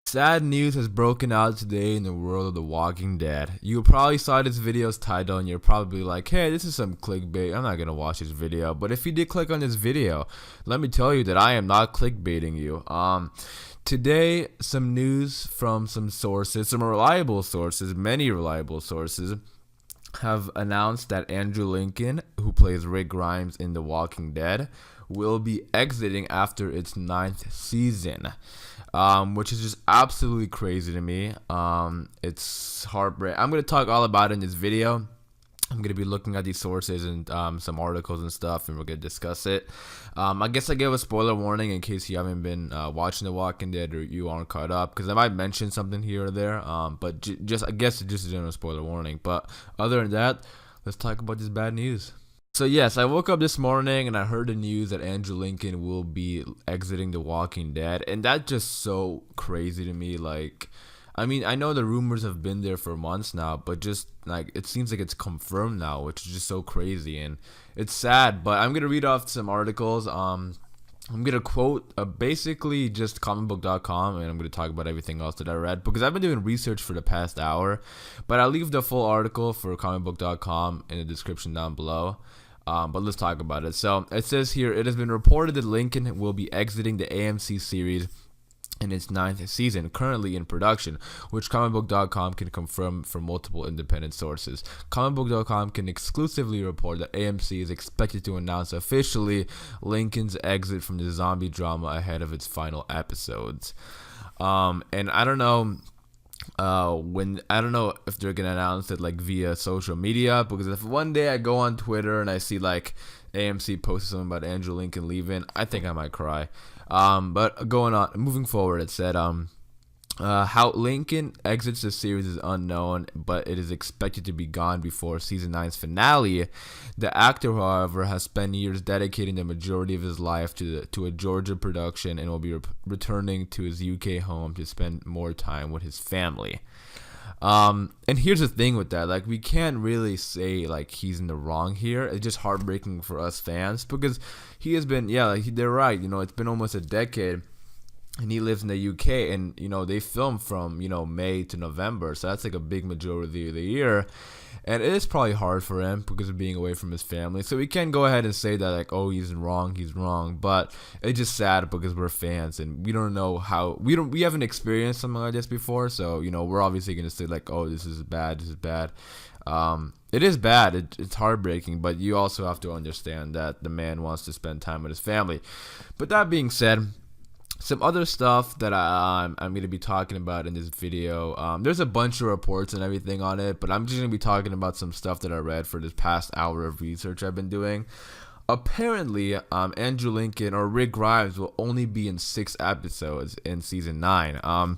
Sad news has broken out today in the world of The Walking Dead. You probably saw this video's title and you're probably like, hey, this is some clickbait. I'm not going to watch this video. But if you did click on this video, let me tell you that I am not clickbaiting you. Today, some news from some sources, some reliable sources, many reliable sources, have announced that Andrew Lincoln, who plays Rick Grimes in The Walking Dead, will be exiting after its ninth season, which is just absolutely crazy to me. It's heartbreaking. I'm going to talk all about it in this video. I'm going to be looking at these sources and some articles and stuff, and we're going to discuss it. I guess I gave a spoiler warning in case you haven't been watching The Walking Dead or you aren't caught up, because I might mention something here or there, but I guess it's just a general spoiler warning. But other than that, let's talk about this bad news. So yes, I woke up this morning and I heard the news that Andrew Lincoln will be exiting The Walking Dead, and that's just so crazy to me. Like, I mean, I know the rumors have been there for months now, but just like it seems like it's confirmed now, which is just so crazy and it's sad. But I'm gonna read off some articles. I'm gonna quote basically just comicbook.com, and I'm gonna talk about everything else that I read because I've been doing research for the past hour. But I'll leave the full article for comicbook.com in the description down below. But let's talk about it. So it says here, it has been reported that Lincoln will be exiting the AMC series in its ninth season, currently in production, which comicbook.com can confirm from multiple independent sources. Comicbook.com can exclusively report that AMC is expected to announce officially Lincoln's exit from the zombie drama ahead of its final episodes. And I don't know I don't know if they're gonna announce it like via social media, because if one day I go on Twitter and I see like AMC posted something about Andrew Lincoln leaving, I think I might cry. But moving forward, it said how Lincoln exits the series is unknown, but it is expected to be gone before season 9's finale. The actor, however, has spent years dedicating the majority of his life to a Georgia production and will be returning to his UK home to spend more time with his family. And here's the thing with that, like, we can't really say like he's in the wrong here. It's just heartbreaking for us fans because he has been, they're right, it's been almost a decade. And he lives in the UK, and they film from May to November, so that's like a big majority of the year, and it is probably hard for him because of being away from his family. So we can go ahead and say that like, oh, he's wrong, but it's just sad because we're fans and we don't know how we haven't experienced something like this before. So we're obviously gonna say like, oh, this is bad. It is bad. It's heartbreaking, but you also have to understand that the man wants to spend time with his family. But that being said, some other stuff that I'm going to be talking about in this video. There's a bunch of reports and everything on it, but I'm just going to be talking about some stuff that I read for this past hour of research I've been doing. Apparently, Andrew Lincoln or Rick Grimes will only be in 6 episodes in season 9.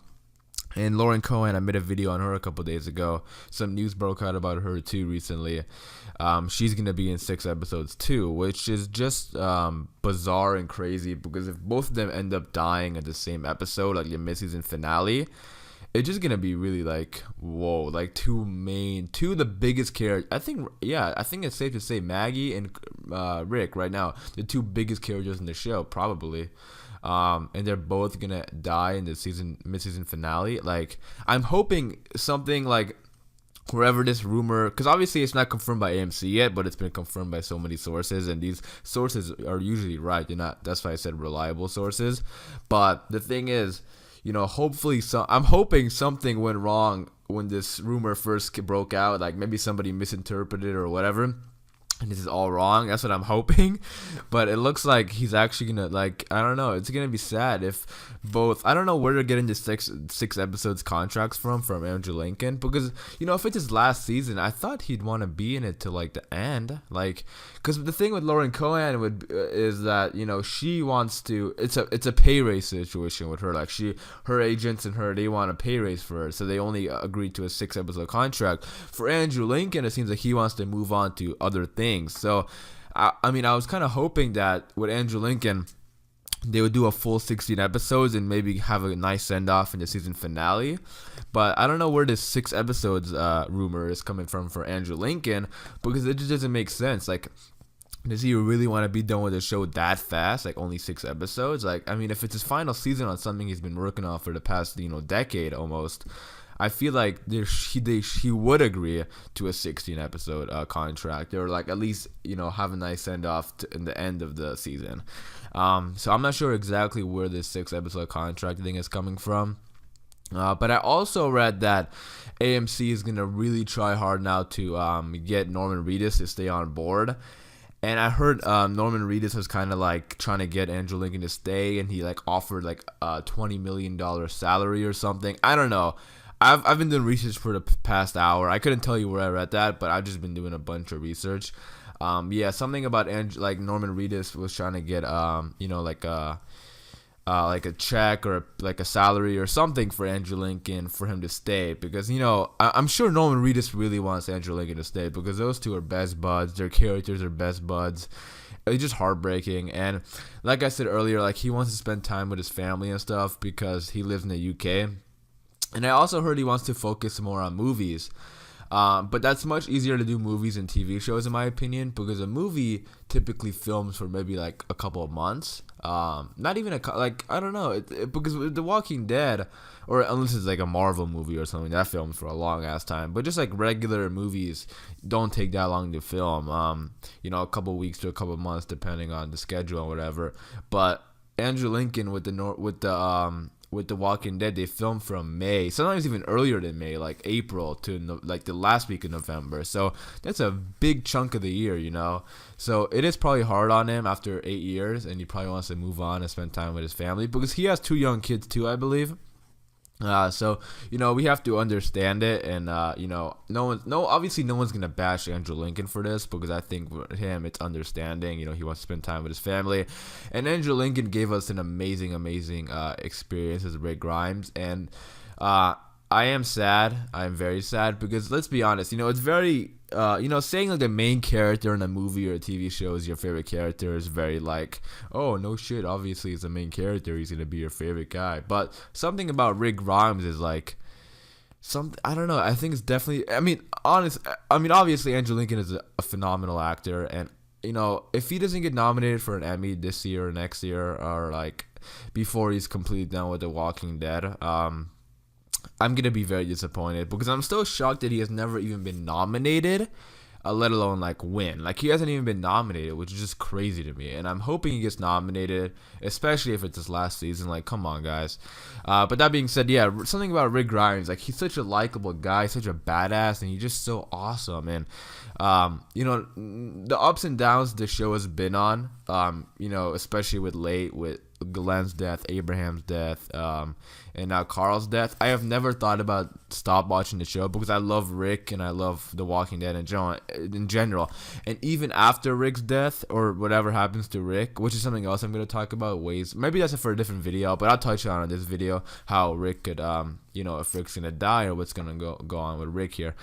And Lauren Cohan, I made a video on her a couple days ago. Some news broke out about her too recently. She's going to be in 6 episodes too, which is just bizarre and crazy, because if both of them end up dying at the same episode, like the mid-season finale, it's just going to be really like, whoa, like two of the biggest characters. I think it's safe to say Maggie and Rick right now, the 2 biggest characters in the show, probably. And they're both gonna die in the mid-season finale. Like, I'm hoping something like wherever this rumor, because obviously it's not confirmed by AMC yet, but it's been confirmed by so many sources, and these sources are usually right. They're not. That's why I said reliable sources. But the thing is, hopefully, I'm hoping something went wrong when this rumor first broke out. Like maybe somebody misinterpreted or whatever, and this is all wrong. That's what I'm hoping. But it looks like he's actually gonna, like, I don't know, it's gonna be sad if both, I don't know where they're getting the six episodes contracts from Andrew Lincoln, because if it's his last season, I thought he'd want to be in it to like the end, like, because the thing with Lauren Cohan is that she wants to, it's a pay raise situation with her. Like, her agents and her, they want a pay raise for her, so they only agreed to a 6 episode contract. For Andrew Lincoln, it seems like he wants to move on to other things. So I mean, I was kind of hoping that with Andrew Lincoln, they would do a full 16 episodes and maybe have a nice send-off in the season finale. But I don't know where this 6 episodes rumor is coming from for Andrew Lincoln, because it just doesn't make sense. Like, Does he really want to be done with the show that fast? Like only 6 episodes? Like, I mean, if it's his final season on something he's been working on for the past, decade almost, I feel like he would agree to a 16 episode contract, or like at least have a nice send off in the end of the season. So I'm not sure exactly where this 6 episode contract thing is coming from. But I also read that AMC is gonna really try hard now to get Norman Reedus to stay on board. And I heard Norman Reedus was kind of like trying to get Andrew Lincoln to stay, and he like offered like a $20 million salary or something. I don't know. I've been doing research for the past hour. I couldn't tell you where I read that, but I've just been doing a bunch of research. Yeah, something about like Norman Reedus was trying to get like a check or like a salary or something for Andrew Lincoln for him to stay, because I'm sure Norman Reedus really wants Andrew Lincoln to stay because those two are best buds. Their characters are best buds. It's just heartbreaking. And like I said earlier, like he wants to spend time with his family and stuff because he lives in the UK. And I also heard he wants to focus more on movies. But that's much easier to do movies and TV shows, in my opinion, because a movie typically films for maybe like a couple of months. Not even I don't know, because with The Walking Dead, or unless it's like a Marvel movie or something, that films for a long ass time. But just like regular movies don't take that long to film. A couple of weeks to a couple of months, depending on the schedule or whatever. But Andrew Lincoln with The Walking Dead, they filmed from May, sometimes even earlier than May, like April to like the last week of November. So that's a big chunk of the year, So it is probably hard on him after 8 years, and he probably wants to move on and spend time with his family because he has 2 young kids too, I believe. So we have to understand it, and obviously no one's gonna bash Andrew Lincoln for this, because I think for him it's understanding. He wants to spend time with his family, and Andrew Lincoln gave us an amazing experience as Rick Grimes, and I am sad. I am very sad because let's be honest, it's very saying like the main character in a movie or a TV show is your favorite character is very like, oh no shit, obviously it's the main character, he's gonna be your favorite guy. But something about Rick Grimes is like something, I don't know, I think it's definitely, obviously Andrew Lincoln is a phenomenal actor, and if he doesn't get nominated for an Emmy this year or next year, or like before he's completely done with The Walking Dead, I'm going to be very disappointed, because I'm still shocked that he has never even been nominated, let alone like win. Like he hasn't even been nominated, which is just crazy to me. And I'm hoping he gets nominated, especially if it's his last season. Like, come on, guys. But that being said, yeah, something about Rick Grimes, like he's such a likable guy, such a badass, and he's just so awesome. And the ups and downs the show has been on, especially with Glenn's death, Abraham's death, and now Carl's death. I have never thought about stop watching the show because I love Rick and I love The Walking Dead in general. And even after Rick's death, or whatever happens to Rick, which is something else I'm going to talk about, maybe that's for a different video, but I'll touch on in this video how Rick could, if Rick's going to die or what's going to go on with Rick here.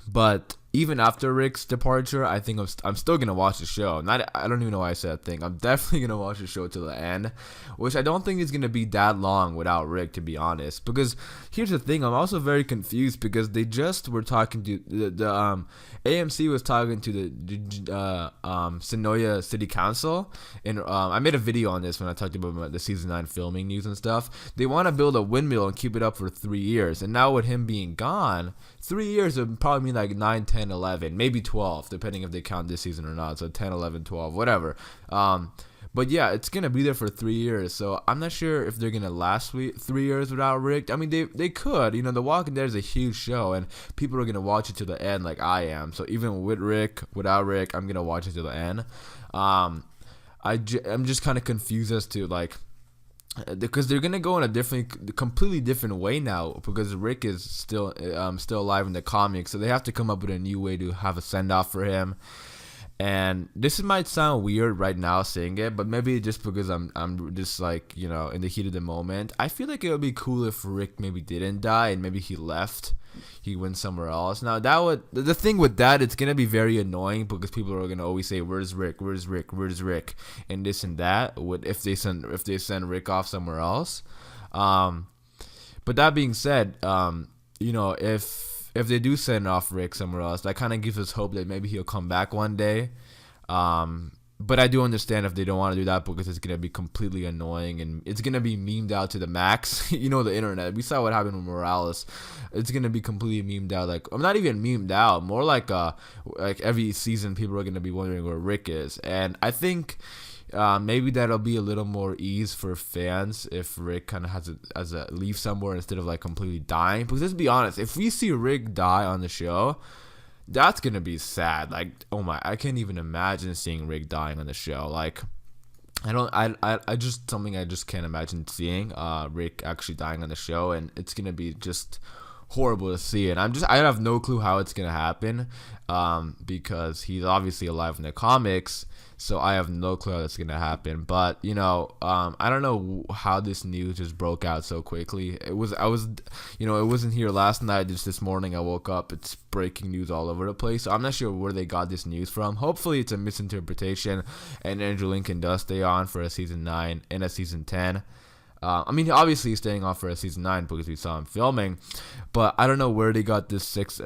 But even after Rick's departure, I think I'm still gonna watch the show. I don't even know why I said that thing. I'm definitely gonna watch the show to the end, which I don't think is gonna be that long without Rick, to be honest. Because here's the thing, I'm also very confused because they just were talking to the AMC was talking to the Sonoya City Council, and I made a video on this when I talked about the season 9 filming news and stuff. They want to build a windmill and keep it up for 3 years, and now with him being gone, 3 years would probably mean like 9, 10, 11, maybe 12, depending if they count this season or not. So 10, 11, 12, whatever. But yeah, it's going to be there for 3 years. So I'm not sure if they're going to last 3 years without Rick. I mean, they could. The Walking Dead is a huge show, and people are going to watch it to the end like I am. So even with Rick, without Rick, I'm going to watch it to the end. I'm just kind of confused as to like, because they're gonna go in a completely different way now, because Rick is still alive in the comics, so they have to come up with a new way to have a send off for him. And this might sound weird right now saying it, but maybe just because I'm just like in the heat of the moment, I feel like it would be cool if Rick maybe didn't die and maybe he left. He went somewhere else. Now the thing with that, it's gonna be very annoying because people are gonna always say, "Where's Rick? Where's Rick? Where's Rick?" and this and that. If they send Rick off somewhere else. But that being said, if they do send off Rick somewhere else, that kind of gives us hope that maybe he'll come back one day. But I do understand if they don't want to do that because it's going to be completely annoying and it's going to be memed out to the max. You know, the internet. We saw what happened with Morales. It's going to be completely memed out. Like, I'm not even memed out. More like every season people are going to be wondering where Rick is. And I think maybe that'll be a little more ease for fans if Rick kind of has a leave somewhere instead of like completely dying. Because let's be honest, if we see Rick die on the show, that's gonna be sad. Like, oh my, I can't even imagine seeing Rick dying on the show. Like, I just something I just can't imagine seeing. Rick actually dying on the show, and it's gonna be just horrible to see. And I have no clue how it's gonna happen, because he's obviously alive in the comics. So I have no clue how that's gonna happen. But you know, I don't know how this news just broke out so quickly. It wasn't here last night. Just this morning, I woke up. It's breaking news all over the place. So I'm not sure where they got this news from. Hopefully, it's a misinterpretation, and Andrew Lincoln does stay on for a season 9 and a season 10. I mean, obviously he's staying on for a season 9 because we saw him filming, but I don't know where they got the 6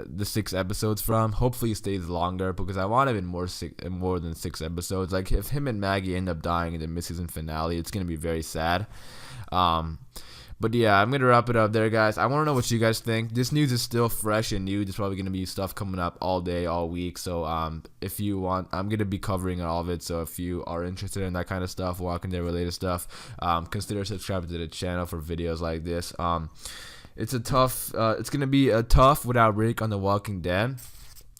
episodes from. Hopefully he stays longer because I want him in more than 6 episodes. Like, if him and Maggie end up dying in the mid-season finale, it's gonna be very sad. But yeah, I'm going to wrap it up there, guys. I want to know what you guys think. This news is still fresh and new. There's probably going to be stuff coming up all day, all week. So if you want, I'm going to be covering all of it. So if you are interested in that kind of stuff, Walking Dead related stuff, consider subscribing to the channel for videos like this. It's going to be a tough without Rick on The Walking Dead.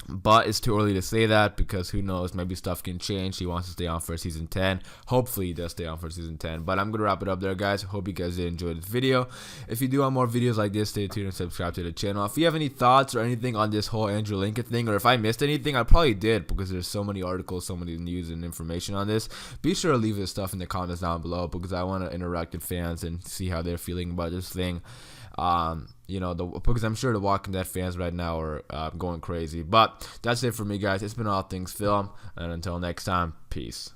But it's too early to say that because who knows, maybe stuff can change. He wants to stay on for season 10. Hopefully he does stay on for season 10. But I'm going to wrap it up there, guys. Hope you guys did enjoy this video. If you do want more videos like this, stay tuned and subscribe to the channel. If you have any thoughts or anything on this whole Andrew Lincoln thing, or if I missed anything, I probably did because there's so many articles, so many news and information on this. Be sure to leave this stuff in the comments down below because I want to interact with fans and see how they're feeling about this thing. Because I'm sure the Walking Dead fans right now are going crazy. But that's it for me, guys. It's been All Things Film, and until next time, peace.